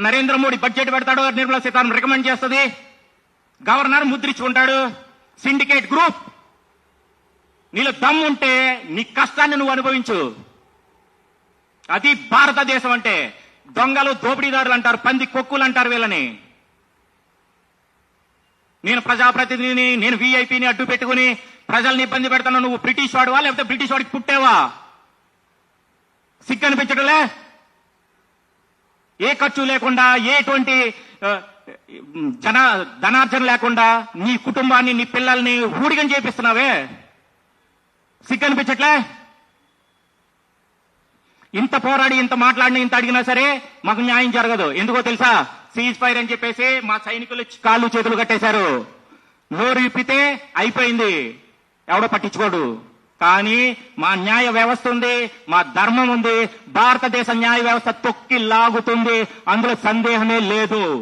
Narendra Modi budget పెడతాడు, Nirmala Sitharaman recommend చేస్తుంది, governor ముద్రించుకుంటాడు. Syndicate group. నీలో దమ్ముంటే నీ కష్టాన్ని నువ్వు అనుభవించు. అది భారతదేశం అంటే. దొంగలు, దోపిడీదారులు అంటారు, పంది కొక్కులు అంటారు వీళ్ళని. నేను ప్రజాప్రతినిధిని, నేను వీఐపీని అడ్డు పెట్టుకుని ప్రజల్ని ఇబ్బంది పెడతాను. నువ్వు బ్రిటిష్ వాడువా, లేకపోతే బ్రిటిష్ వాడికి పుట్టేవా? సిగ్గు అనిపించడంలే? ఏ ఖర్చు లేకుండా, ఎటువంటి ధనార్జన లేకుండా నీ కుటుంబాన్ని, నీ పిల్లల్ని ఊడిగం చేపిస్తున్నావే. సిగ్గు అనిపించట్లే? ఇంత పోరాడి, ఇంత మాట్లాడినా, ఇంత అడిగినా సరే మాకు న్యాయం జరగదు. ఎందుకో తెలుసా? సీజ్ ఫైర్ అని చెప్పేసి మా సైనికులు కాళ్ళు చేతులు కట్టేశారు. నోరు విప్పితే అయిపోయింది, ఎవడో పట్టించుకోడు. కానీ మా న్యాయ వ్యవస్థ ఉంది, మా ధర్మం ఉంది. భారతదేశ న్యాయ వ్యవస్థ తొక్కి లాగుతుంది, అందులో సందేహమే లేదు.